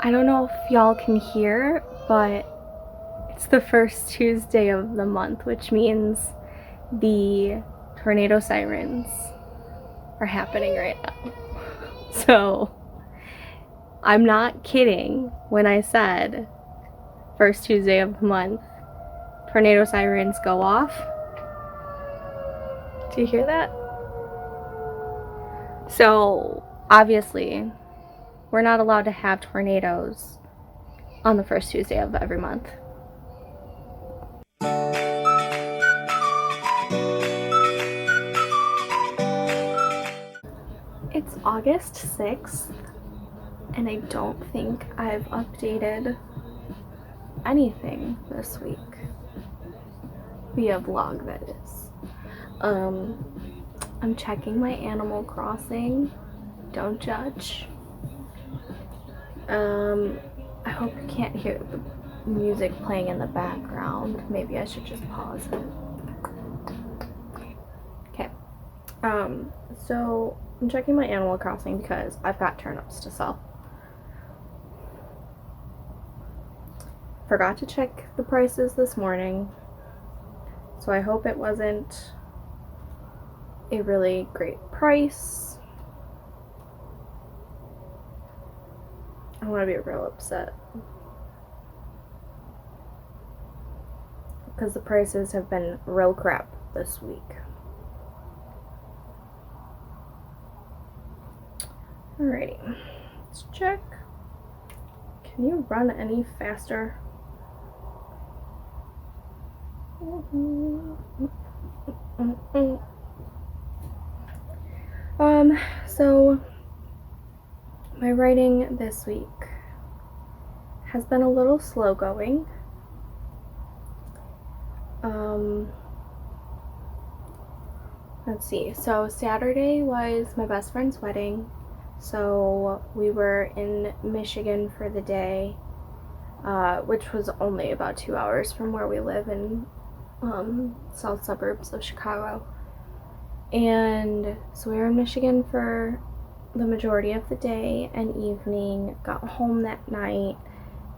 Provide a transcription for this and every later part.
I don't know if y'all can hear, but it's the first Tuesday of the month, which means the tornado sirens are happening right now. So I'm not kidding when I said first Tuesday of the month, tornado sirens go off. Do you hear that? So obviously we're not allowed to have tornadoes on the first Tuesday of every month. It's August 6th, and I don't think I've updated anything this week. Via vlog, that is. I'm checking my Animal Crossing. Don't judge. I hope you can't hear the music playing in the background. Maybe I should just pause it. Okay. So I'm checking my Animal Crossing because I've got turnips to sell. Forgot to check the prices this morning, so I hope it wasn't a really great price. I want to be real upset because the prices have been real crap this week. Alrighty, let's check. Can you run any faster? So my writing this week has been a little slow going. Let's see. So Saturday was my best friend's wedding. So we were in Michigan for the day, which was only about 2 hours from where we live in south suburbs of Chicago. And so we were in Michigan for the majority of the day and evening, got home that night,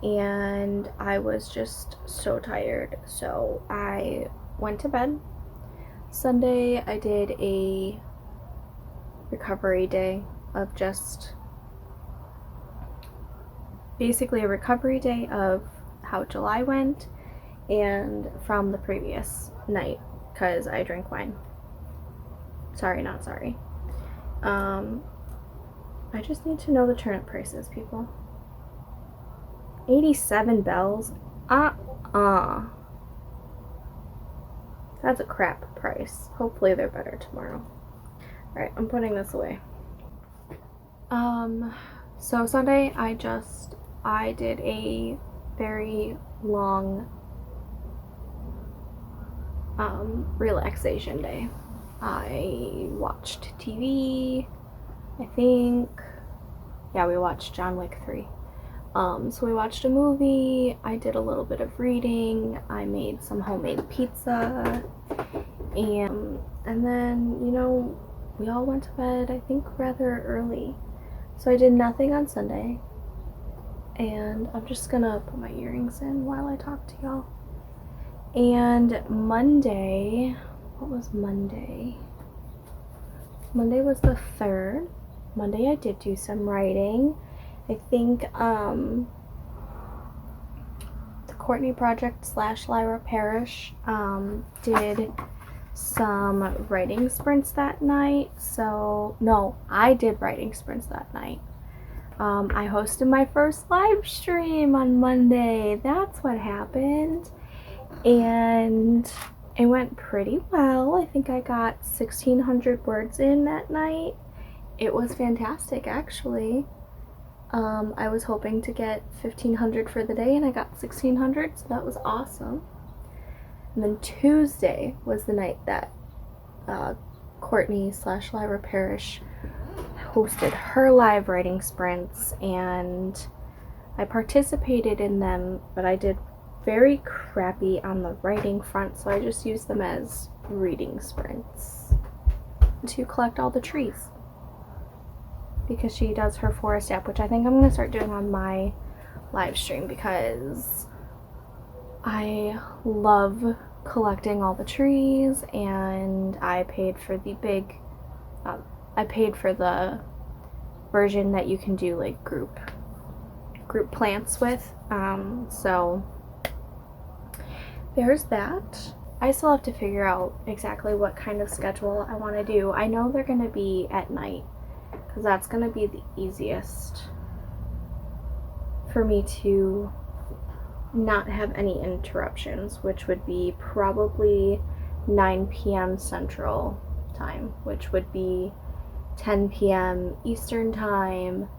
and I was just so tired, so I went to bed. Sunday I did a recovery day of just basically a recovery day of how July went and from the previous night, because I drank wine. Sorry, not sorry. I just need to know the turnip prices, people. 87 bells? That's a crap price. Hopefully they're better tomorrow. Alright, I'm putting this away. So Sunday I did a very long relaxation day. I watched TV, I think. Yeah, we watched John Wick 3. So we watched a movie, I did a little bit of reading, I made some homemade pizza, and then, you know, we all went to bed, I think, rather early. So I did nothing on Sunday, and I'm just gonna put my earrings in while I talk to y'all. And Monday, what was Monday? Monday was the 3rd. Monday I did do some writing. I think the Courtney Project / Lyra Parrish did some writing sprints that night. So, no, I did writing sprints that night. I hosted my first live stream on Monday. That's what happened. And it went pretty well. I think I got 1,600 words in that night. It was fantastic, actually. I was hoping to get 1,500 for the day, and I got 1,600, so that was awesome. And then Tuesday was the night that Courtney / Lyra Parrish hosted her live writing sprints, and I participated in them, but I did very crappy on the writing front, so I just used them as reading sprints to collect all the trees, because she does her forest app, which I think I'm going to start doing on my live stream because I love collecting all the trees, and I paid for the version that you can do like group plants with. So there's that. I still have to figure out exactly what kind of schedule I want to do. I know they're going to be at night because that's going to be the easiest for me to not have any interruptions, which would be probably 9 p.m. Central Time, which would be 10 p.m. Eastern Time,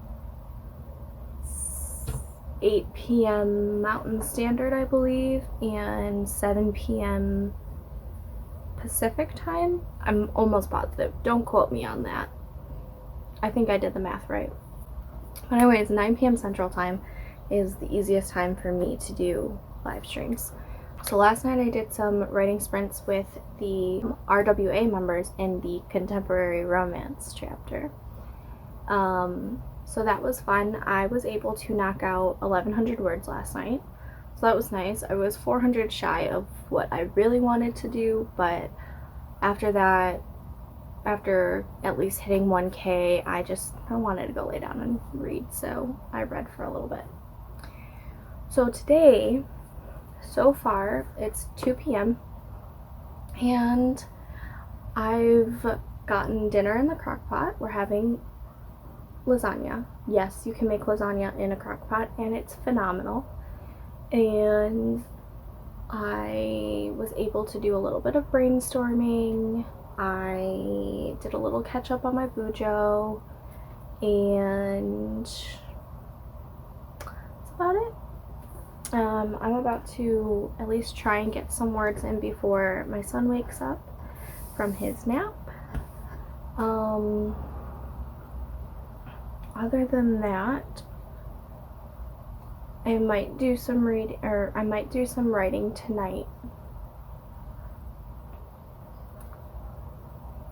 8 p.m. Mountain Standard, I believe, and 7 p.m. Pacific Time. I'm almost positive. Don't quote me on that. I think I did the math right. But anyways, 9 p.m. Central Time is the easiest time for me to do live streams. So last night I did some writing sprints with the RWA members in the contemporary romance chapter. So that was fun. I was able to knock out 1,100 words last night. So that was nice. I was 400 shy of what I really wanted to do, but after that, after at least hitting 1K, I wanted to go lay down and read, so I read for a little bit. So today, so far, it's 2 p.m. and I've gotten dinner in the crock pot. We're having lasagna. Yes, you can make lasagna in a crock pot, and it's phenomenal. And I was able to do a little bit of brainstorming. I did a little catch up on my Bujo, and that's about it. I'm about to at least try and get some words in before my son wakes up from his nap. Other than that, I might do some writing tonight.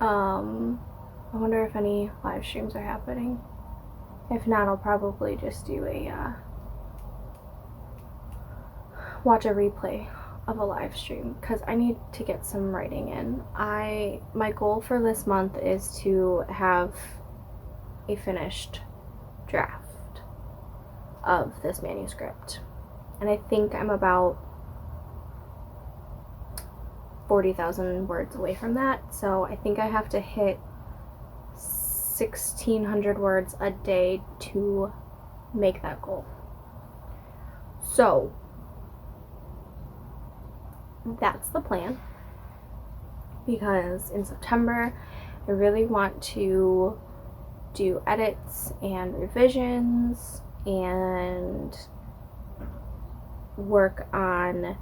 I wonder if any live streams are happening. If not, I'll probably just do watch a replay of a live stream because I need to get some writing in. My goal for this month is to have a finished draft of this manuscript, and I think I'm about 40,000 words away from that, so I think I have to hit 1,600 words a day to make that goal. So that's the plan, because in September I really want to do edits and revisions and work on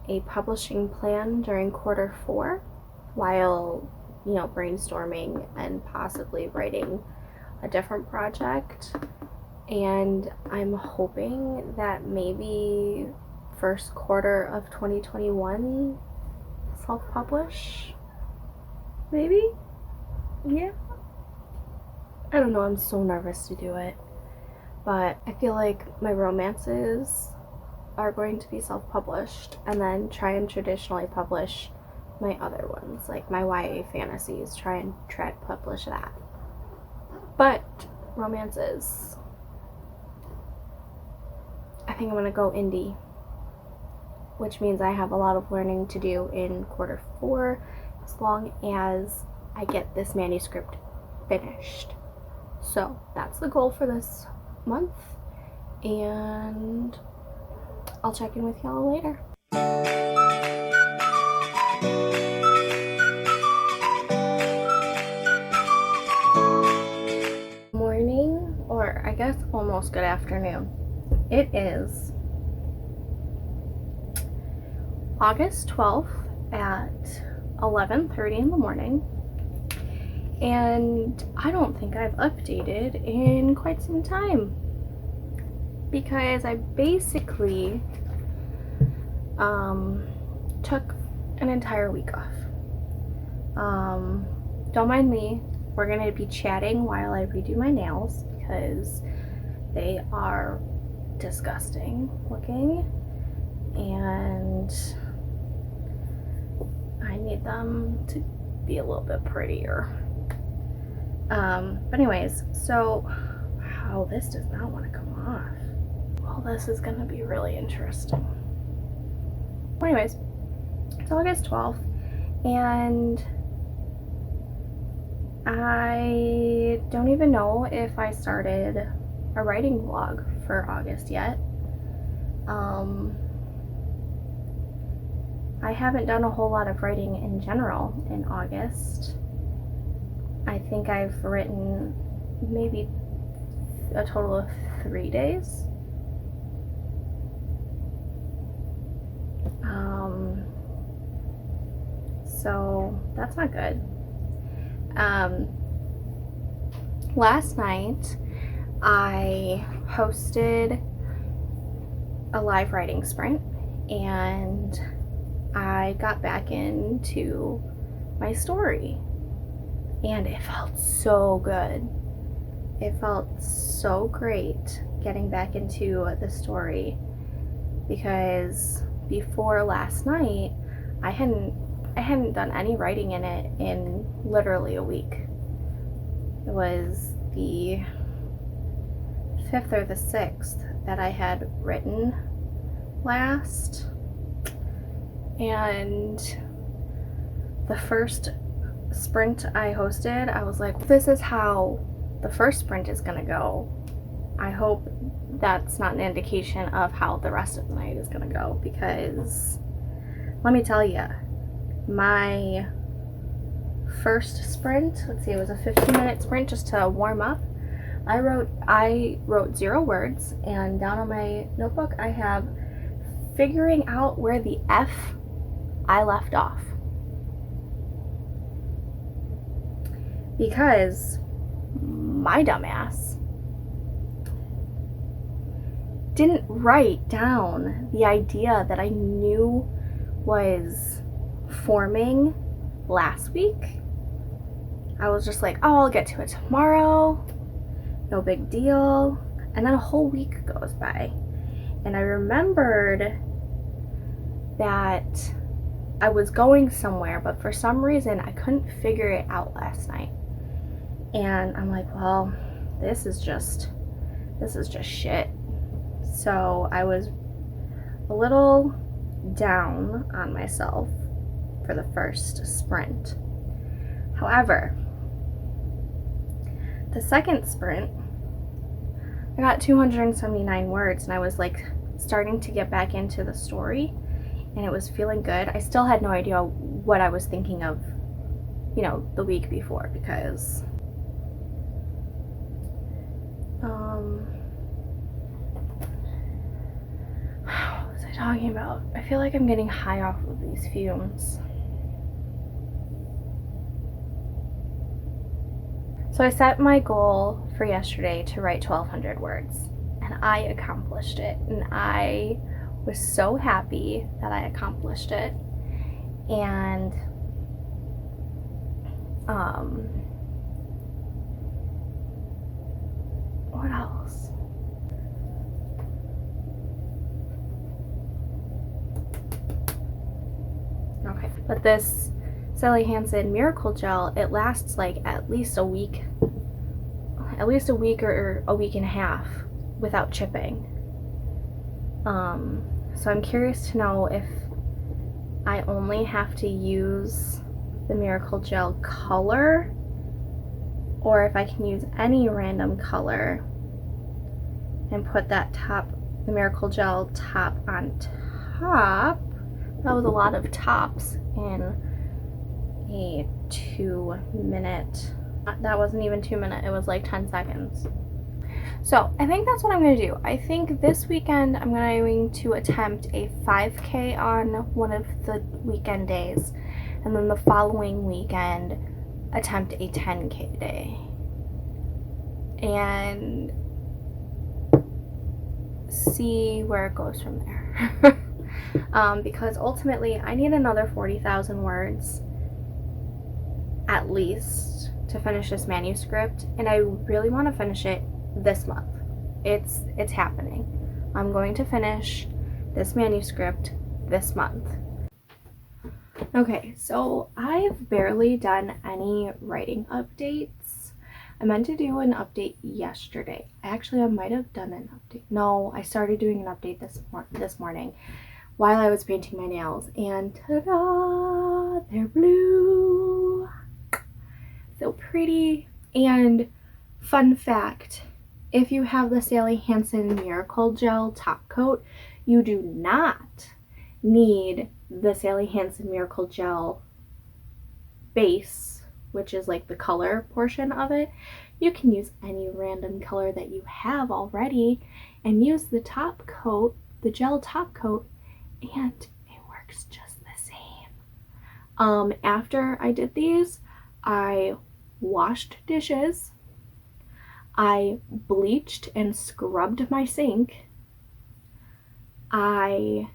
a publishing plan during quarter 4 while, brainstorming and possibly writing a different project. And I'm hoping that maybe first quarter of 2021 self-publish, maybe. Yeah, I don't know, I'm so nervous to do it, but I feel like my romances are going to be self-published, and then try and traditionally publish my other ones, like my YA fantasies, try and publish that. But romances, I think I'm gonna go indie, which means I have a lot of learning to do in quarter 4 as long as I get this manuscript finished. So that's the goal for this month, and I'll check in with y'all later. Morning, or I guess almost good afternoon. It is August 12th at 11:30 in the morning, and I don't think I've updated in quite some time because I basically took an entire week off. Don't mind me, we're gonna be chatting while I redo my nails because they are disgusting looking, and I need them to be a little bit prettier. But anyways, so wow, this does not want to come off. Well, this is gonna be really interesting. Anyways, it's August 12th, and I don't even know if I started a writing vlog for August yet. I haven't done a whole lot of writing in general in August. I think I've written maybe a total of 3 days. So that's not good. Last night I hosted a live writing sprint, and I got back into my story, and it felt so good. It felt so great getting back into the story, because before last night I hadn't done any writing in it in literally a week. It was the 5th or the 6th that I had written last, and the first sprint I hosted, I was like, this is how the first sprint is gonna go. I hope that's not an indication of how the rest of the night is gonna go, because let me tell you, my first sprint, let's see, it was a 15-minute sprint just to warm up. I wrote 0 words, and down on my notebook I have figuring out where the F I left off. Because my dumbass didn't write down the idea that I knew was forming last week. I was just like, oh, I'll get to it tomorrow, no big deal. And then a whole week goes by, and I remembered that I was going somewhere, but for some reason I couldn't figure it out last night. And I'm like, well, this is just shit. So I was a little down on myself for the first sprint. However, the second sprint, I got 279 words, and I was like starting to get back into the story, and it was feeling good. I still had no idea what I was thinking of, you know, the week before, because what was I talking about? I feel like I'm getting high off of these fumes. So I set my goal for yesterday to write 1,200 words, and I accomplished it, and I was so happy that I accomplished it. And what else? Okay, but this Sally Hansen Miracle Gel, it lasts like at least a week or a week and a half without chipping. So I'm curious to know if I only have to use the Miracle Gel color, or if I can use any random color and put that the Miracle Gel top on top. That was a lot of tops in a 2-minute, that wasn't even 2 minutes, it was like 10 seconds. So I think that's what I'm going to do. I think this weekend I'm going to attempt a 5K on one of the weekend days, and then the following weekend attempt a 10K day, and see where it goes from there. Because ultimately I need another 40,000 words at least to finish this manuscript, and I really want to finish it this month. It's happening. I'm going to finish this manuscript this month. Okay, so I've barely done any writing updates. I meant to do an update yesterday. Actually, I might have done an update. No, I started doing an update this morning while I was painting my nails, and ta-da! They're blue. So pretty. And fun fact, if you have the Sally Hansen Miracle Gel top coat, you do not need the Sally Hansen Miracle Gel base, which is like the color portion of it. You can use any random color that you have already and use the top coat, the gel top coat, and it works just the same. After I did these, I washed dishes, I bleached and scrubbed my sink, I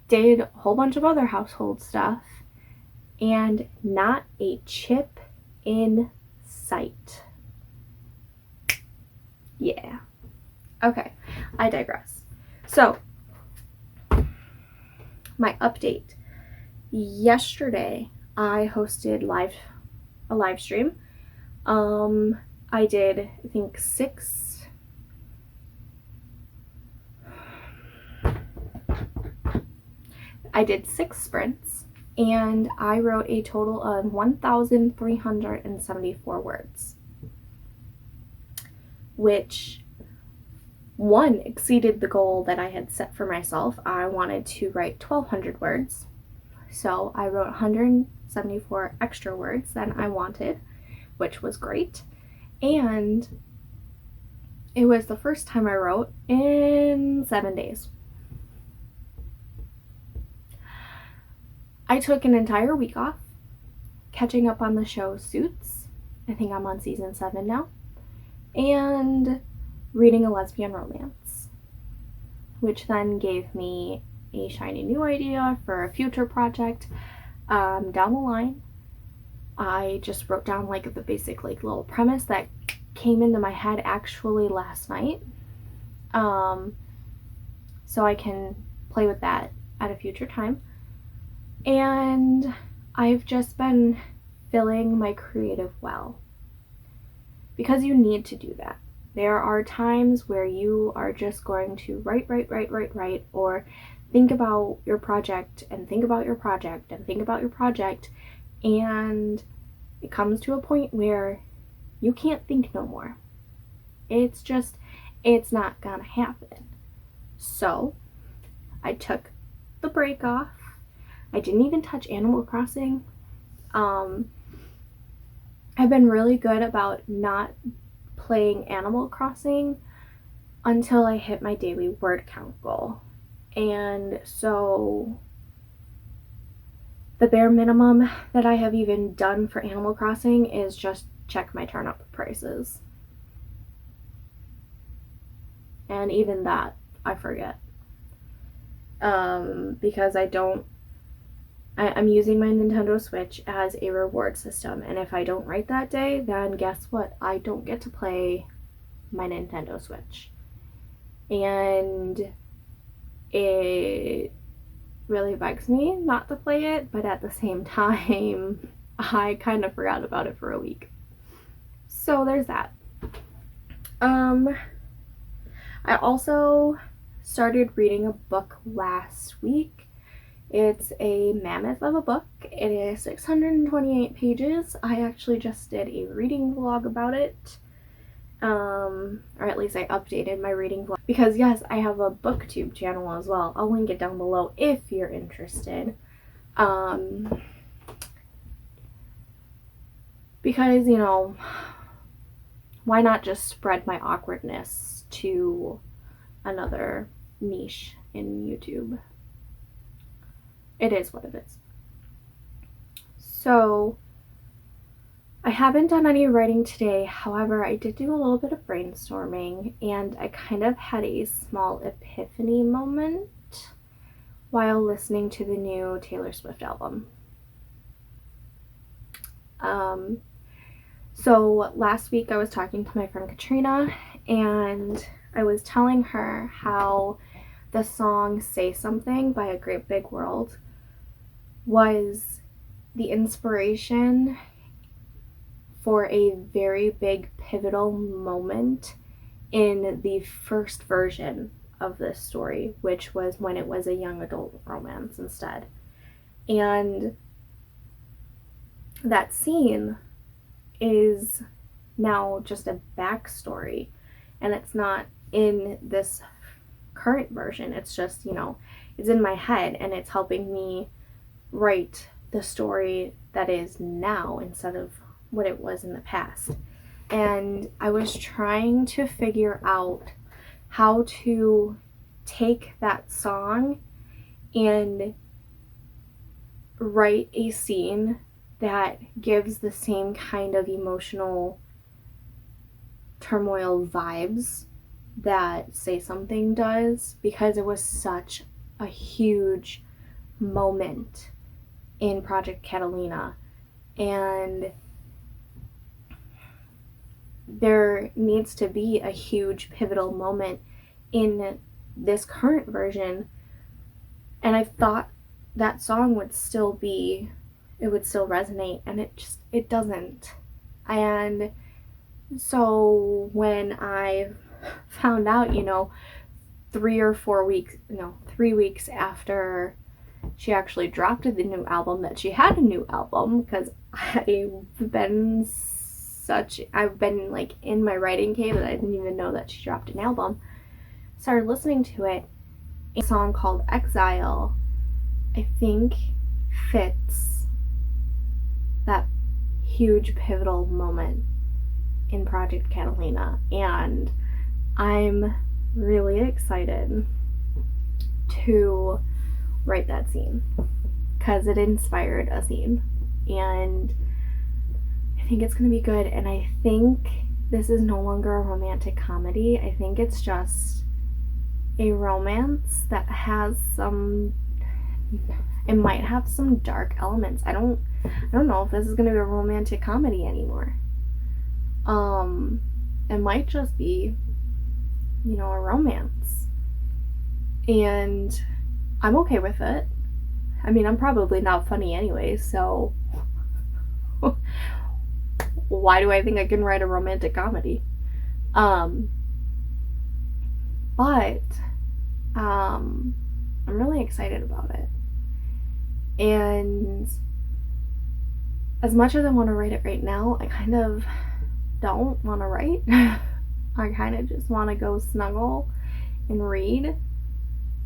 did a whole bunch of other household stuff, and not a chip in sight. Yeah. Okay, I digress. So, my update. Yesterday, I hosted a live stream. I did, I think, 6 sprints, and I wrote a total of 1,374 words, which one exceeded the goal that I had set for myself. I wanted to write 1,200 words, so I wrote 174 extra words than I wanted, which was great. And it was the first time I wrote in 7 days. I took an entire week off catching up on the show Suits. I think I'm on season 7 now. And reading a lesbian romance, which then gave me a shiny new idea for a future project down the line. I just wrote down like the basic like little premise that came into my head actually last night, so I can play with that at a future time. And I've just been filling my creative well, because you need to do that. There are times where you are just going to write, or think about your project and think about your project and think about your project, and it comes to a point where you can't think no more. It's not gonna happen. So I took the break off. I didn't even touch Animal Crossing. I've been really good about not playing Animal Crossing until I hit my daily word count goal. And so the bare minimum that I have even done for Animal Crossing is just check my turnip prices. And even that, I forget. Because I'm using my Nintendo Switch as a reward system, and if I don't write that day, then guess what? I don't get to play my Nintendo Switch. And it really bugs me not to play it, but at the same time, I kind of forgot about it for a week. So there's that. I also started reading a book last week. It's a mammoth of a book. It is 628 pages. I actually just did a reading vlog about it. Or at least I updated my reading vlog. Because yes, I have a BookTube channel as well. I'll link it down below if you're interested. Because, you know, why not just spread my awkwardness to another niche in YouTube? It is what it is. So I haven't done any writing today. However, I did do a little bit of brainstorming, and I kind of had a small epiphany moment while listening to the new Taylor Swift album. So last week I was talking to my friend Katrina, and I was telling her how the song Say Something by A Great Big World was the inspiration for a very big pivotal moment in the first version of this story, which was when it was a young adult romance instead. And that scene is now just a backstory, and it's not in this current version. It's just, it's in my head, and it's helping me write the story that is now instead of what it was in the past. And I was trying to figure out how to take that song and write a scene that gives the same kind of emotional turmoil vibes that Say Something does, because it was such a huge moment in Project Catalina, and there needs to be a huge pivotal moment in this current version, and I thought that song would still resonate, and it doesn't. And so when I found out, 3 weeks after she actually dropped the new album, that she had a new album, because I've been like in my writing cave that I didn't even know that she dropped an album. Started listening to it. A song called Exile, I think, fits that huge pivotal moment in Project Catalina, and I'm really excited to write that scene because it inspired a scene, and I think it's going to be good. And I think this is no longer a romantic comedy. I think it's just a romance that has it might have some dark elements. I don't know if this is going to be a romantic comedy anymore. It might just be, a romance. And I'm okay with it. I mean, I'm probably not funny anyway, so why do I think I can write a romantic comedy? But I'm really excited about it. And as much as I want to write it right now, I kind of don't want to write. I kind of just want to go snuggle and read.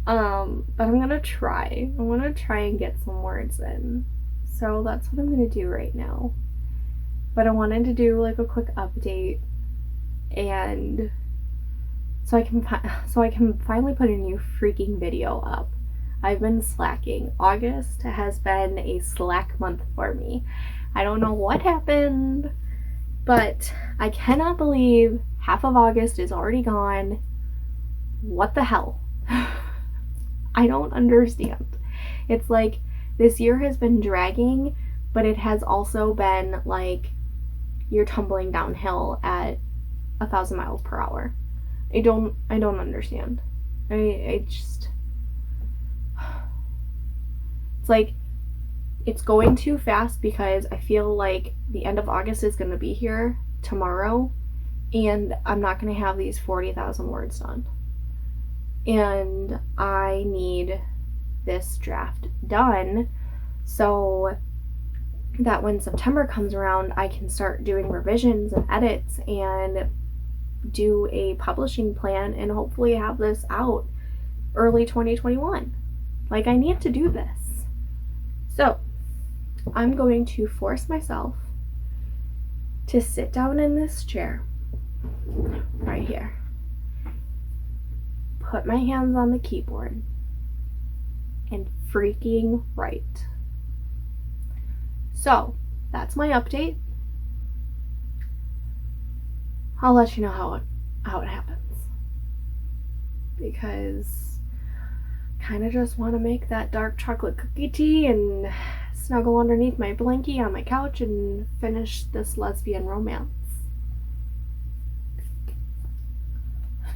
But I'm gonna try. I want to try and get some words in. So that's what I'm gonna do right now. But I wanted to do like a quick update, and so I can finally put a new freaking video up. I've been slacking. August has been a slack month for me. I don't know what happened, but I cannot believe half of August is already gone. What the hell? I don't understand. It's like this year has been dragging, but it has also been like you're tumbling downhill at 1,000 miles per hour. I don't understand. I just, it's like it's going too fast, because I feel like the end of August is going to be here tomorrow, and I'm not going to have these 40,000 words done. And I need this draft done so that when September comes around, I can start doing revisions and edits and do a publishing plan and hopefully have this out early 2021. Like, I need to do this. So I'm going to force myself to sit down in this chair right here, put my hands on the keyboard, and freaking write. So that's my update. I'll let you know how it happens, because I kind of just want to make that dark chocolate cookie tea and snuggle underneath my blankie on my couch and finish this lesbian romance.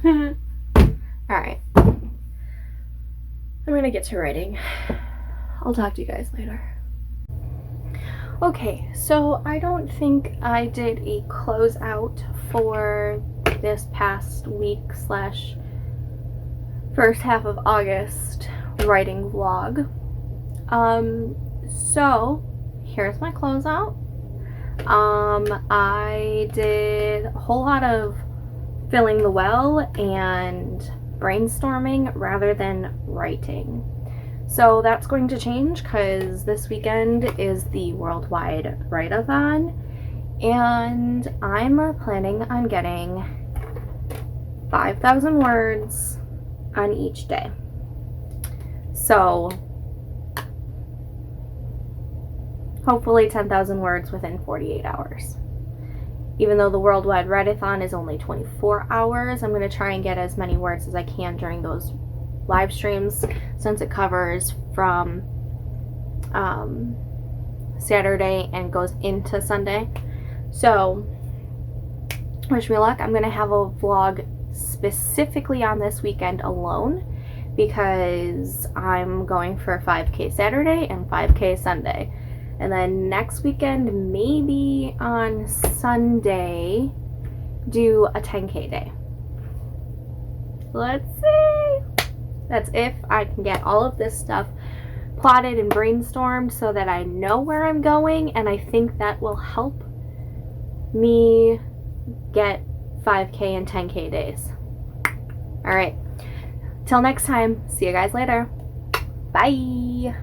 Alright. I'm gonna get to writing. I'll talk to you guys later. Okay, so I don't think I did a closeout for this past week slash first half of August writing vlog. So here's my closeout. I did a whole lot of filling the well and brainstorming rather than writing. So that's going to change because this weekend is the Worldwide Write-A-thon, and I'm planning on getting 5,000 words on each day. So hopefully 10,000 words within 48 hours. Even though the Worldwide Write-A-thon is only 24 hours, I'm going to try and get as many words as I can during those live streams, since it covers from Saturday and goes into Sunday. So wish me luck. I'm going to have a vlog specifically on this weekend alone because I'm going for 5K Saturday and 5K Sunday. And then next weekend, maybe on Sunday, do a 10K day. Let's see. That's if I can get all of this stuff plotted and brainstormed so that I know where I'm going, and I think that will help me get 5K and 10K days. All right. Till next time. See you guys later. Bye.